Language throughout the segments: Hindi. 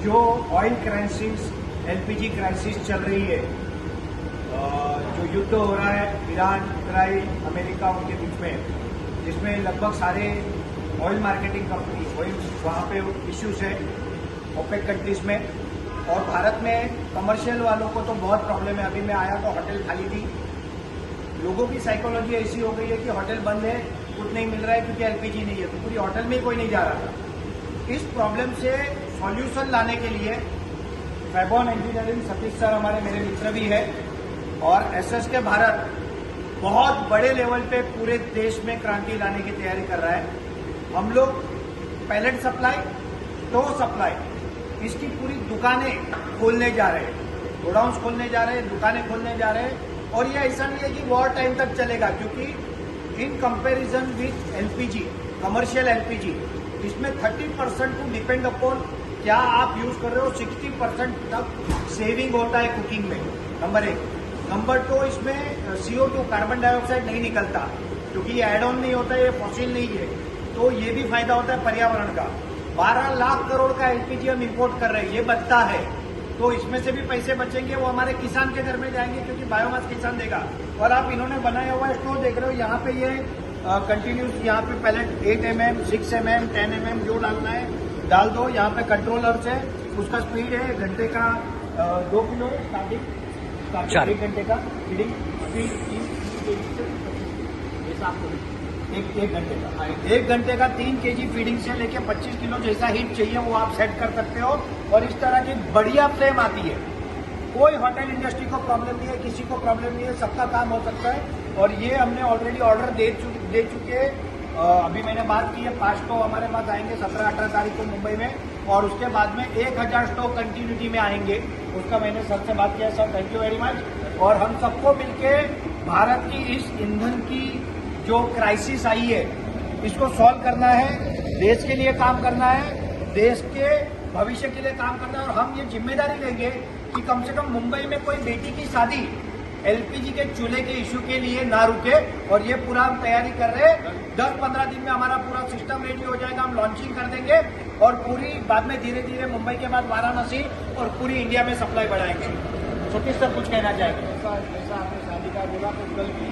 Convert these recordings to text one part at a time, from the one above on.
जो ऑयल क्राइसिस, एलपीजी क्राइसिस चल रही है, जो युद्ध हो रहा है ईरान, इसराइल, अमेरिका उनके बीच में, जिसमें लगभग सारे ऑयल मार्केटिंग कंपनी ऑयल वहाँ पे इश्यूज है ओपेक कंट्रीज में, और भारत में कमर्शियल वालों को तो बहुत प्रॉब्लम है। अभी मैं आया तो होटल खाली थी। लोगों की साइकोलॉजी ऐसी हो गई है कि होटल बंद है, कुछ नहीं मिल रहा है क्योंकि एलपीजी नहीं है, तो पूरी होटल में ही कोई नहीं जा रहा था। इस प्रॉब्लम से सॉल्यूशन लाने के लिए फैबॉन इंजीनियरिंग, सतीश सर हमारे मेरे मित्र भी है, और एसएसके भारत बहुत बड़े लेवल पे पूरे देश में क्रांति लाने की तैयारी कर रहा है। हम लोग पैलेट सप्लाई, स्टोर सप्लाई, इसकी पूरी दुकानें खोलने जा रहे हैं, गोडाउन्स खोलने जा रहे हैं, दुकानें खोलने जा रहे हैं। और ये ऐसा नहीं है कि वॉर टाइम तक चलेगा, क्योंकि in comparison with LPG, commercial LPG, इसमें 30% टू डिपेंड अपॉन क्या आप यूज कर रहे हो, 60% तक सेविंग होता है कुकिंग में, नंबर 1। नंबर 2, इसमें CO2 कार्बन डाइऑक्साइड नहीं निकलता, क्योंकि ये एड ऑन नहीं होता है, ये फॉसिल नहीं है, तो ये भी फायदा होता है पर्यावरण का। 12 लाख करोड़ का एलपीजी हम इंपोर्ट कर रहे हैं, ये बचता है, तो इसमें से भी पैसे बचेंगे, वो हमारे किसान के घर में जाएंगे, क्योंकि बायोमास किसान देगा। और आप इन्होंने बनाया हुआ स्टोर देख रहे हो, यहाँ पे ये कंटिन्यूस, यहाँ पे पैलेट 8 mm, 6 mm, 10 mm जो डालना है डाल दो। यहाँ पे कंट्रोलर्स है, उसका स्पीड है घंटे का 2 किलो स्टार्टिंग 1 घंटे का फीडिंग स्पीड 1 घंटे का 1 घंटे का 3 kg फीडिंग से लेके 25 किलो जैसा हीट चाहिए वो आप सेट कर सकते हो। और इस तरह की बढ़िया फ्लेम आती है, कोई होटल इंडस्ट्री को प्रॉब्लम नहीं है, किसी को प्रॉब्लम नहीं है, सबका काम हो सकता है। और ये हमने ऑलरेडी ऑर्डर दे चुके हैं। अभी मैंने बात की है, 5 स्टोव हमारे पास आएंगे 17-18 तारीख को मुंबई में, और उसके बाद में 1000 स्टोव कंटिन्यूटी में आएंगे। उसका मैंने सर से बात किया। Sir thank you very much. और हम सबको मिलके भारत की इस ईंधन की जो क्राइसिस आई है, इसको सॉल्व करना है, देश के लिए काम करना है, देश के भविष्य के लिए काम करना है। और हम ये जिम्मेदारी लेंगे कि कम से कम मुंबई में कोई बेटी की शादी एलपीजी के चूल्हे के इश्यू के लिए ना रुके। और ये पूरा हम तैयारी कर रहे हैं, 10-15 दिन में हमारा पूरा सिस्टम रेडी हो जाएगा, हम लॉन्चिंग कर देंगे, और पूरी बाद में धीरे धीरे मुंबई के बाद वाराणसी और पूरी इंडिया में सप्लाई बढ़ाएंगे। सतीश सर कुछ कहना चाहेंगे? जैसा आपने शादी का बोला, तो कल की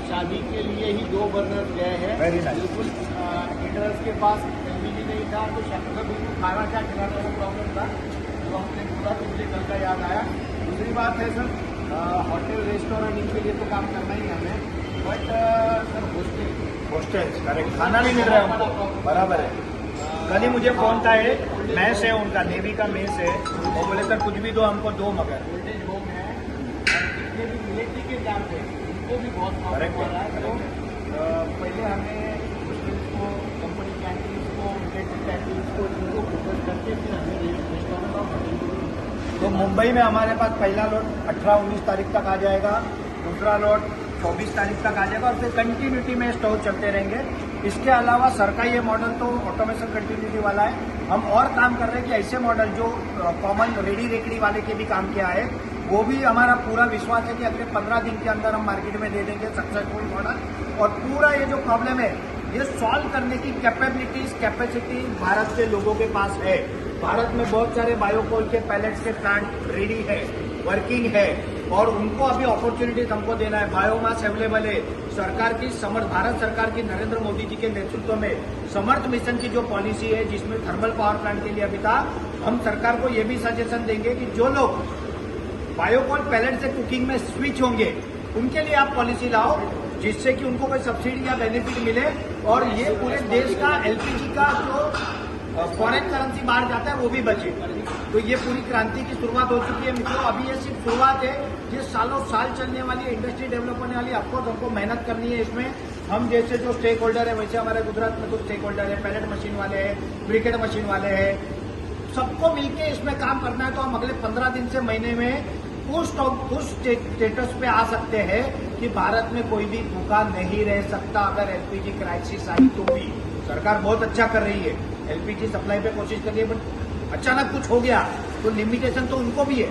शादी के लिए ही 2 बर्नर गए हैं। बिल्कुल केटरर्स के पास एलपीजी नहीं था, तो शेफ का बिल्कुल खाना क्या खिलाने का प्रॉब्लम था, तो हमने बोला तो मुझे कल का याद आया। दूसरी बात है सर, होटल रेस्टोरेंट इनके लिए तो काम करना ही हमें, बट सर हॉस्टल करेक्ट, खाना नहीं मिल रहा है हमको, बराबर है। कल ही मुझे फोन था, मैस है उनका, नेवी का मेस है, वो बोले सर कुछ भी दो हमको, दो मगर ओल्ड एज होम है, जितने भी मिलिट्री के कैंप है उनको भी बहुत प्रॉब्लम हो रहा है। तो पहले हमें हॉस्टल्स को, कंपनी कैंटीन को, मिलिट्री कैंटीन को, इनको फोकस करके फिर हमें रेस्टोरेंट और होटल को। तो मुंबई में हमारे पास पहला लॉट 18-19 तारीख तक आ जाएगा, दूसरा लॉट 24 तारीख तक आ जाएगा, और फिर कंटिन्यूटी में स्टोर चलते रहेंगे। इसके अलावा सर का ये मॉडल तो ऑटोमेशन कंटिन्यूटी वाला है। हम और काम कर रहे हैं कि ऐसे मॉडल जो कॉमन रेडी रेकड़ी वाले के भी काम किया है, वो भी हमारा पूरा विश्वास है कि अगले 15 दिन के अंदर हम मार्केट में दे देंगे सक्सेसफुल मॉडल। और पूरा ये जो प्रॉब्लम है, ये सॉल्व करने की कैपेसिटी भारत के लोगों के पास है। भारत में बहुत सारे बायोकोल के पैलेट्स के प्लांट रेडी है, वर्किंग है, और उनको अभी अपॉर्चुनिटीज हमको देना है। बायोमास अवेलेबल है। सरकार की भारत सरकार की नरेंद्र मोदी जी के नेतृत्व में समर्थ मिशन की जो पॉलिसी है, जिसमें थर्मल पावर प्लांट के लिए अभी था, हम सरकार को ये भी सजेशन देंगे कि जो लोग बायोकोल पैलेट से कुकिंग में स्विच होंगे, उनके लिए आप पॉलिसी लाओ, जिससे कि उनको कोई सब्सिडी या बेनिफिट मिले, और ये पूरे देश का एलपीजी का जो फॉरेन करेंसी बाहर जाता है वो भी बचे। तो ये पूरी क्रांति की शुरुआत हो चुकी है मित्रों। अभी ये सिर्फ शुरुआत है, ये सालों साल चलने वाली इंडस्ट्री डेवलप होने वाली। ऑफकोर्स हमको मेहनत करनी है इसमें। हम जैसे जो स्टेक होल्डर है, वैसे हमारे गुजरात में कुछ स्टेक होल्डर है, पैलेट मशीन वाले हैं, ब्रिकेट मशीन वाले हैं, सबको मिलकर इसमें काम करना है। तो हम अगले 15 दिन से महीने में उस स्टेटस पे आ सकते हैं कि भारत में कोई भी भूखा नहीं रह सकता। अगर एलपीजी क्राइसिस आई तो भी सरकार बहुत अच्छा कर रही है, एलपीजी सप्लाई पे कोशिश कर रही है, बट अचानक कुछ हो गया तो लिमिटेशन तो उनको भी है।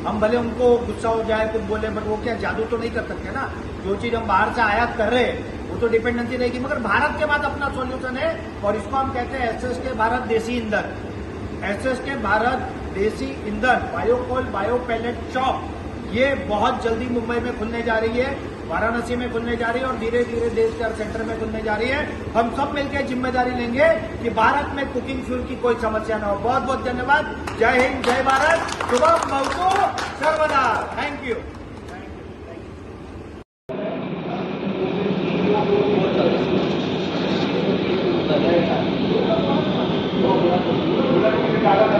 हम भले उनको गुस्सा हो जाए, कुछ बोले, बट वो क्या जादू तो नहीं कर सकते ना। जो चीज हम बाहर से आयात कर रहे हैं वो तो डिपेंडेंसी रहेगी, मगर भारत के बाद अपना सॉल्यूशन है, और इसको हम कहते हैं एसएसके भारत देसी ईंधन। एसएसके भारत देसी ईंधन बायोकोल बायो पैलेट शॉप ये बहुत जल्दी मुंबई में खुलने जा रही है, वाराणसी में खुलने जा रही है और धीरे धीरे देश के हर सेंटर में खुलने जा रही है। हम सब मिलकर जिम्मेदारी लेंगे कि भारत में कुकिंग फ्यूल की कोई समस्या न हो। बहुत बहुत धन्यवाद। जय हिंद, जय भारत, शुभम भवतु सर्वदा। Thank you.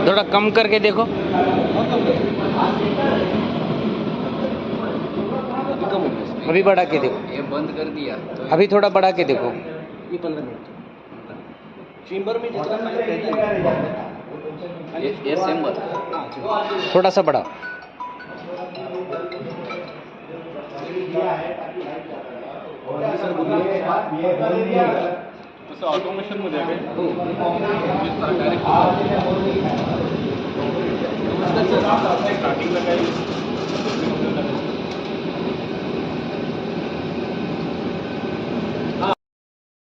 थोड़ा कम करके देखो। अभी बढ़ा के देखो। ये बंद कर दिया तो अभी थोड़ा बढ़ा के देखो। ये 15 मिनट चेंबर में जितना ये सेम बता। थोड़ा सा बढ़ा। तसं ऑटोमेशनमध्ये आहे काय? स्टार्टिंगला काही